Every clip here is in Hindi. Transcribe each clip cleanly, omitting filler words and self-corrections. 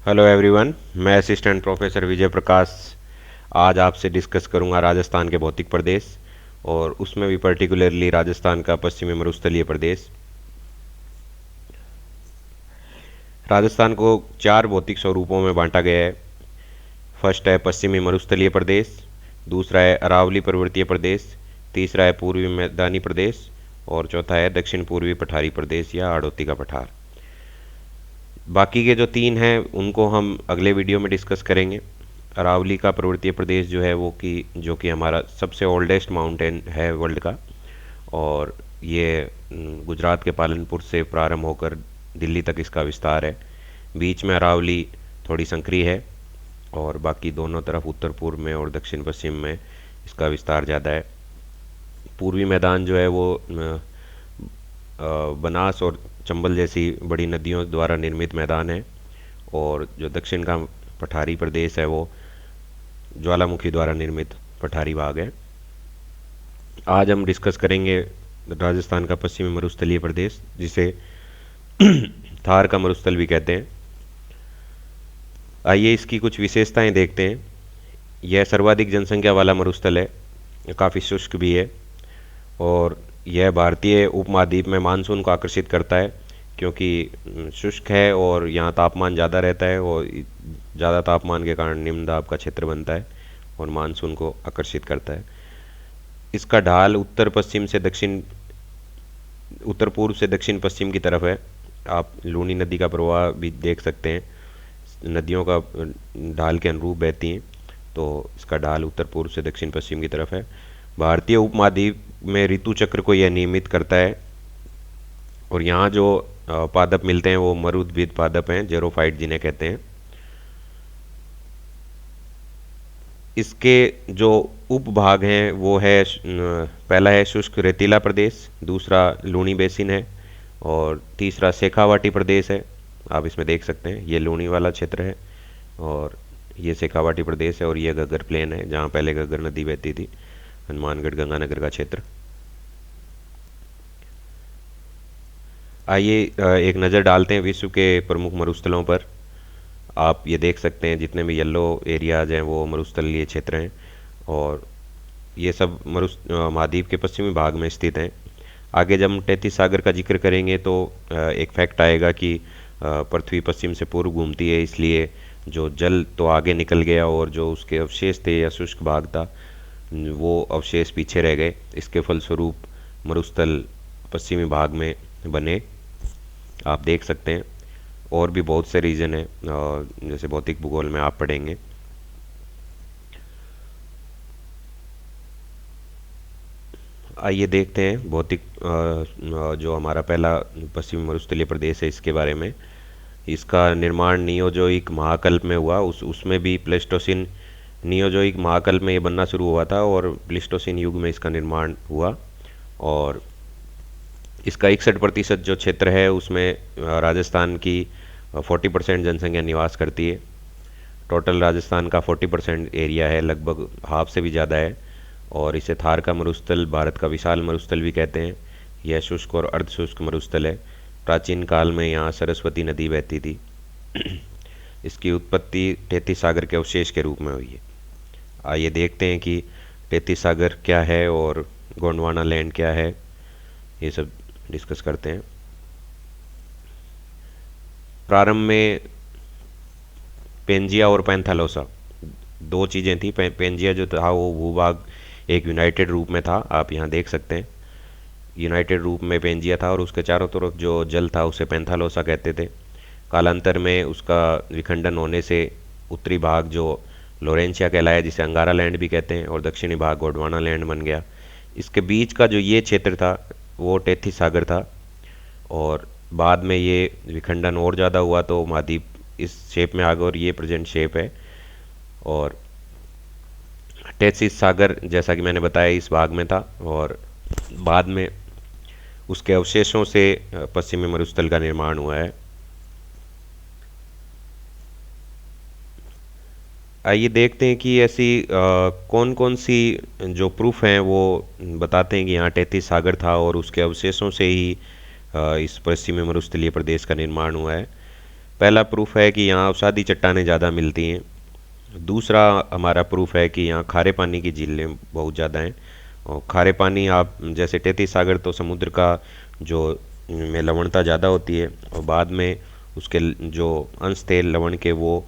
हेलो एवरीवन, मैं असिस्टेंट प्रोफेसर विजय प्रकाश आज आपसे डिस्कस करूंगा राजस्थान के भौतिक प्रदेश और उसमें भी पर्टिकुलरली राजस्थान का पश्चिमी मरुस्थलीय प्रदेश। राजस्थान को चार भौतिक स्वरूपों में बांटा गया है। फर्स्ट है पश्चिमी मरुस्थलीय प्रदेश, दूसरा है अरावली पर्वतीय प्रदेश, तीसरा है पूर्वी मैदानी प्रदेश और चौथा है दक्षिण पूर्वी पठारी प्रदेश या हाड़ौती का पठार। बाकी के जो तीन हैं उनको हम अगले वीडियो में डिस्कस करेंगे। अरावली का पर्वतीय प्रदेश जो कि हमारा सबसे ओल्डेस्ट माउंटेन है वर्ल्ड का, और ये गुजरात के पालनपुर से प्रारंभ होकर दिल्ली तक इसका विस्तार है। बीच में अरावली थोड़ी संकरी है और बाकी दोनों तरफ उत्तर पूर्व में और दक्षिण पश्चिम में इसका विस्तार ज़्यादा है। पूर्वी मैदान जो है वो बनास और चंबल जैसी बड़ी नदियों द्वारा निर्मित मैदान है, और जो दक्षिण का पठारी प्रदेश है वो ज्वालामुखी द्वारा निर्मित पठारी भाग है। आज हम डिस्कस करेंगे राजस्थान का पश्चिमी मरुस्थलीय प्रदेश, जिसे थार का मरुस्थल भी कहते हैं। आइए इसकी कुछ विशेषताएं देखते हैं। यह सर्वाधिक जनसंख्या वाला मरुस्थल है, काफ़ी शुष्क भी है, और यह भारतीय उपमहाद्वीप में मानसून को आकर्षित करता है क्योंकि शुष्क है और यहाँ तापमान ज़्यादा रहता है, और ज़्यादा तापमान के कारण निम्न दाब का क्षेत्र बनता है और मानसून को आकर्षित करता है। इसका ढाल उत्तर पूर्व से दक्षिण पश्चिम की तरफ है। आप लूनी नदी का प्रवाह भी देख सकते हैं, नदियों का ढाल के अनुरूप बहती हैं, तो इसका ढाल उत्तर पूर्व से दक्षिण पश्चिम की तरफ है। भारतीय उपमहाद्वीप में ऋतु चक्र को यह नियमित करता है, और यहाँ जो पादप मिलते हैं वो मरुद्भिद पादप हैं, जेरोफाइट जिन्हें कहते हैं। इसके जो उपभाग हैं वो है पहला है शुष्क रेतीला प्रदेश, दूसरा लूनी बेसिन है, और तीसरा शेखावाटी प्रदेश है। आप इसमें देख सकते हैं ये लूनी वाला क्षेत्र है और ये शेखावाटी प्रदेश है, और ये घग्गर प्लेन है जहाँ पहले घग्गर नदी बहती थी, हनुमानगढ़ गंगानगर का क्षेत्र। आइए एक नज़र डालते हैं विश्व के प्रमुख मरुस्थलों पर। आप ये देख सकते हैं जितने भी येलो एरियाज हैं वो मरुस्थलीय क्षेत्र हैं, और ये सब महाद्वीप के पश्चिमी भाग में स्थित हैं। आगे जब हम तैतीस सागर का जिक्र करेंगे तो एक फैक्ट आएगा कि पृथ्वी पश्चिम से पूर्व घूमती है, इसलिए जो जल तो आगे निकल गया और जो उसके अवशेष थे या शुष्क भाग था वो अवशेष पीछे रह गए। इसके फलस्वरूप मरुस्थल पश्चिमी भाग में बने, आप देख सकते हैं। और भी बहुत से रीजन हैं, जैसे भौतिक भूगोल में आप पढ़ेंगे। आइए देखते हैं भौतिक जो हमारा पहला पश्चिमी मरुस्थलीय प्रदेश है इसके बारे में। इसका निर्माण नियोजोइक महाकल्प में हुआ, उसमें भी प्लेस्टोसिन नियोजोइक महाकल्प में ये बनना शुरू हुआ था और प्लेस्टोसिन युग में इसका निर्माण हुआ। और इसका 61% जो क्षेत्र है उसमें राजस्थान की 40% जनसंख्या निवास करती है। टोटल राजस्थान का 40% एरिया है, लगभग हाफ से भी ज़्यादा है, और इसे थार का मरुस्थल, भारत का विशाल मरुस्थल भी कहते हैं। यह शुष्क और अर्धशुष्क मरुस्थल है। प्राचीन काल में यहाँ सरस्वती नदी बहती थी। इसकी उत्पत्ति तैतीस सागर के अवशेष के रूप में हुई है। आइए देखते हैं कि तैतीस सागर क्या है और गोंडवाना लैंड क्या है, ये सब डिस्कस करते हैं। प्रारंभ में पेंजिया और पैंथालोसा दो चीज़ें थी। पेंजिया जो था वो भूभाग एक यूनाइटेड रूप में था, आप यहाँ देख सकते हैं। यूनाइटेड रूप में पेंजिया था और उसके चारों तरफ जो जल था उसे पैंथालोसा कहते थे। कालांतर में उसका विखंडन होने से उत्तरी भाग जो लोरेंशिया कहलाया, जिसे अंगारा लैंड भी कहते हैं, और दक्षिणी भाग गोंडवाना लैंड बन गया। इसके बीच का जो ये क्षेत्र था वो तैतीस सागर था, और बाद में ये विखंडन और ज़्यादा हुआ तो महाद्वीप इस शेप में आ गया और ये प्रेजेंट शेप है। और तैतीस सागर जैसा कि मैंने बताया इस भाग में था, और बाद में उसके अवशेषों से पश्चिमी मरुस्थल का निर्माण हुआ है। आइए देखते हैं कि ऐसी कौन कौन सी जो प्रूफ हैं वो बताते हैं कि यहाँ तैतीस सागर था और उसके अवशेषों से ही इस पश्चिमी मरुस्थलीय प्रदेश का निर्माण हुआ है। पहला प्रूफ है कि यहाँ अवसादी चट्टानें ज़्यादा मिलती हैं। दूसरा हमारा प्रूफ है कि यहाँ खारे पानी की झीलें बहुत ज़्यादा हैं। और खारे पानी, आप जैसे तैतीस सागर तो समुद्र का जो में लवणता ज़्यादा होती है, और बाद में उसके जो अंश थे लवण के वो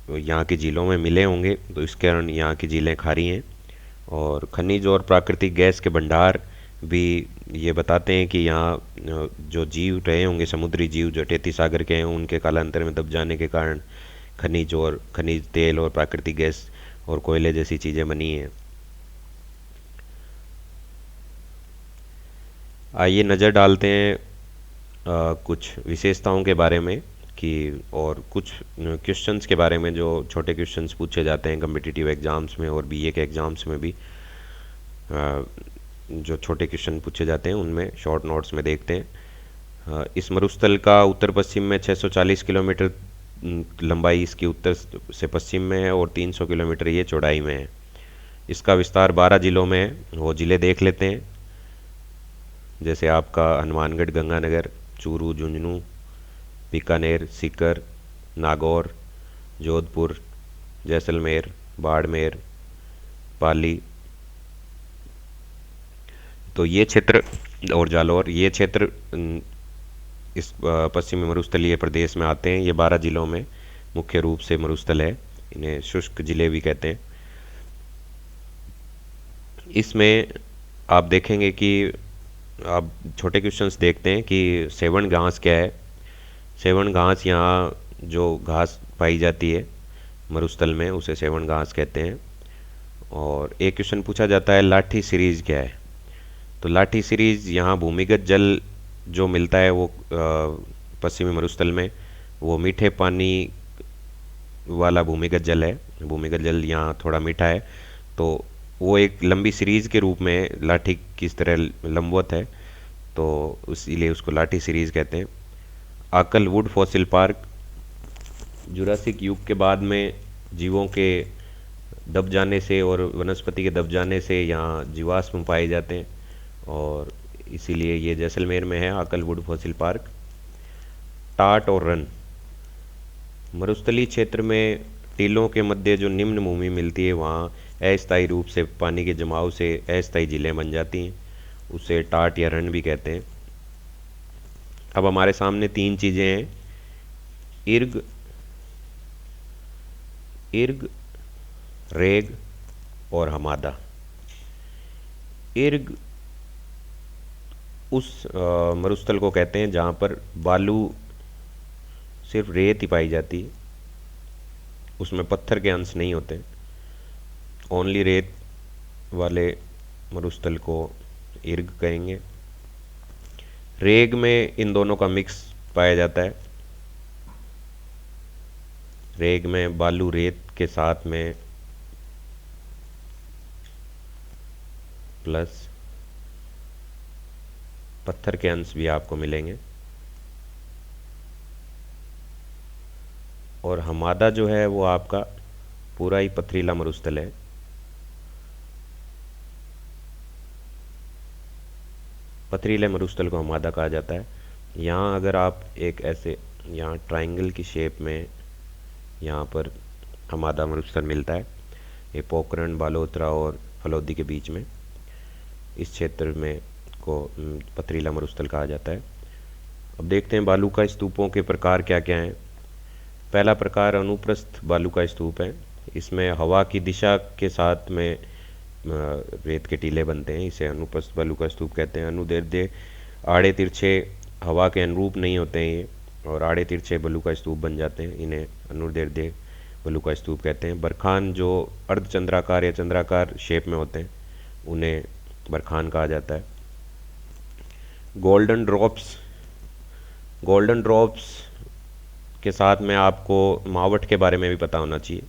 यहाँ की झीलों में मिले होंगे, तो इस कारण यहाँ की झीलें खारी हैं। और खनिज और प्राकृतिक गैस के भंडार भी ये बताते हैं कि यहाँ जो जीव रहे होंगे, समुद्री जीव जो तैतीस सागर के हैं, उनके कालांतर में दब जाने के कारण खनिज तेल और प्राकृतिक गैस और कोयले जैसी चीज़ें बनी हैं। आइए नज़र डालते हैं कुछ विशेषताओं के बारे में कि और कुछ क्वेश्चंस के बारे में जो छोटे क्वेश्चंस पूछे जाते हैं कम्पिटिटिव एग्ज़ाम्स में और बीए के एग्ज़ाम्स में भी। जो छोटे क्वेश्चन पूछे जाते हैं उनमें शॉर्ट नोट्स में देखते हैं। इस मरुस्थल का उत्तर पश्चिम में 640 किलोमीटर लंबाई इसकी उत्तर से पश्चिम में है और 300 किलोमीटर ये चौड़ाई में है। इसका विस्तार 12 जिलों में है। वो ज़िले देख लेते हैं, जैसे आपका हनुमानगढ़, गंगानगर, चूरू, झुंझुनू, बीकानेर, सीकर, नागौर, जोधपुर, जैसलमेर, बाड़मेर, पाली, तो ये क्षेत्र, और जालौर, ये क्षेत्र इस पश्चिमी मरुस्थलीय प्रदेश में आते हैं। ये 12 जिलों में मुख्य रूप से मरुस्थल है, इन्हें शुष्क जिले भी कहते हैं। इसमें आप देखेंगे कि आप छोटे क्वेश्चंस देखते हैं कि सेवन घास क्या है। सेवन घास, यहाँ जो घास पाई जाती है मरुस्थल में उसे सेवन घास कहते हैं। और एक क्वेश्चन पूछा जाता है लाठी सीरीज क्या है। तो लाठी सीरीज यहाँ भूमिगत जल जो मिलता है वो पश्चिमी मरुस्थल में वो मीठे पानी वाला भूमिगत जल है। भूमिगत जल यहाँ थोड़ा मीठा है, तो वो एक लंबी सीरीज के रूप में लाठी की तरह लंबवत है, तो इसीलिए उसको लाठी सीरीज कहते हैं। आकल वुड फॉसिल पार्क, जुरासिक युग के बाद में जीवों के दब जाने से और वनस्पति के दब जाने से यहाँ जीवाश्म पाए जाते हैं, और इसीलिए ये जैसलमेर में है आकल वुड फॉसिल पार्क। टाट और रन, मरुस्थलीय क्षेत्र में टीलों के मध्य जो निम्न भूमि मिलती है वहाँ अस्थायी रूप से पानी के जमाव से अस्थायी झीलें बन जाती हैं, उसे टाट या रन भी कहते हैं। अब हमारे सामने तीन चीज़ें हैं, इर्ग, रेग और हमादा। इर्ग उस मरुस्थल को कहते हैं जहाँ पर बालू, सिर्फ रेत ही पाई जाती है, उसमें पत्थर के अंश नहीं होते, ओनली रेत वाले मरुस्थल को इर्ग कहेंगे। रेग में इन दोनों का मिक्स पाया जाता है। रेग में बालू रेत के साथ में प्लस पत्थर के अंश भी आपको मिलेंगे। और हमादा जो है वो आपका पूरा ही पथरीला मरुस्थल है। पथरीले मरुस्थल को हमादा कहा जाता है। यहाँ अगर आप एक ऐसे यहाँ ट्रायंगल की शेप में यहाँ पर हमादा मरुस्थल मिलता है, ये पोखरण, बालोतरा और फलौदी के बीच में, इस क्षेत्र में को पथरीला मरुस्थल कहा जाता है। अब देखते हैं बालू का स्तूपों के प्रकार क्या क्या हैं। पहला प्रकार अनुप्रस्थ बालू का स्तूप है। इसमें हवा की दिशा के साथ में रेत के टीले बनते हैं, इसे अनुप्रस्थ बालू का स्तूप कहते हैं। अनुदैर्ध्य आड़े तिरछे हवा के अनुरूप नहीं होते हैं ये, और आड़े तिरछे बालू का स्तूप बन जाते हैं, इन्हें अनुदैर्ध्य बालू का स्तूप कहते हैं। बरखान जो अर्धचंद्राकार या चंद्राकार शेप में होते हैं उन्हें बरखान कहा जाता है। गोल्डन ड्रॉप्स, गोल्डन ड्रॉप्स के साथ में आपको मावट के बारे में भी पता होना चाहिए।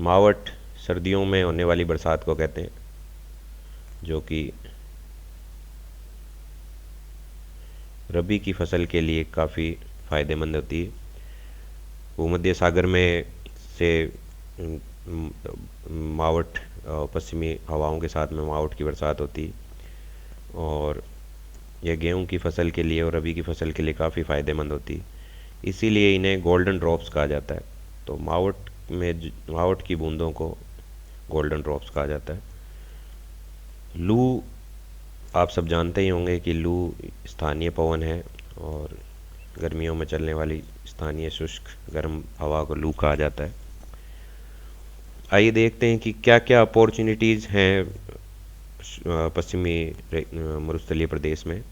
मावट सर्दियों में होने वाली बरसात को कहते हैं, जो कि रबी की फसल के लिए काफ़ी फ़ायदेमंद होती है। भूमध्य सागर में से मावट, पश्चिमी हवाओं के साथ में मावट की बरसात होती है, और यह गेहूं की फसल के लिए और रबी की फसल के लिए काफ़ी फ़ायदेमंद होती है, इसीलिए इन्हें गोल्डन ड्रॉप्स कहा जाता है। तो मावट की बूंदों को गोल्डन ड्रॉप्स कहा जाता है। लू, आप सब जानते ही होंगे कि लू स्थानीय पवन है और गर्मियों में चलने वाली स्थानीय शुष्क गर्म हवा को लू कहा जाता है। आइए देखते हैं कि क्या क्या अपॉर्चुनिटीज़ हैं पश्चिमी मरुस्थलीय प्रदेश में।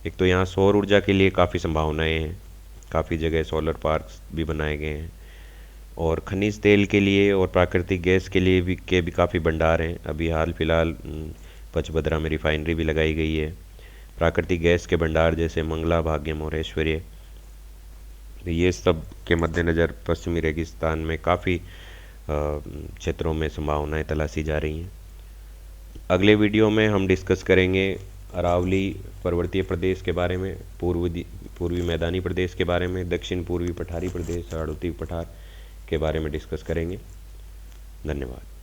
एक तो यहाँ सौर ऊर्जा के लिए काफ़ी संभावनाएं हैं, काफ़ी जगह सोलर पार्क्स भी बनाए गए हैं, और खनिज तेल के लिए और प्राकृतिक गैस के लिए भी काफ़ी भंडार हैं। अभी हाल फिलहाल पचभद्रा में रिफाइनरी भी लगाई गई है। प्राकृतिक गैस के भंडार जैसे मंगला, भाग्यम और ऐश्वर्य, ये सब के मद्देनज़र पश्चिमी रेगिस्तान में काफ़ी क्षेत्रों में संभावनाएं तलाशी जा रही हैं। अगले वीडियो में हम डिस्कस करेंगे अरावली पर्वतीय प्रदेश के बारे में, पूर्वी मैदानी प्रदेश के बारे में, दक्षिण पूर्वी पठारी प्रदेश, हाड़ौती पठार के बारे में डिस्कस करेंगे। धन्यवाद।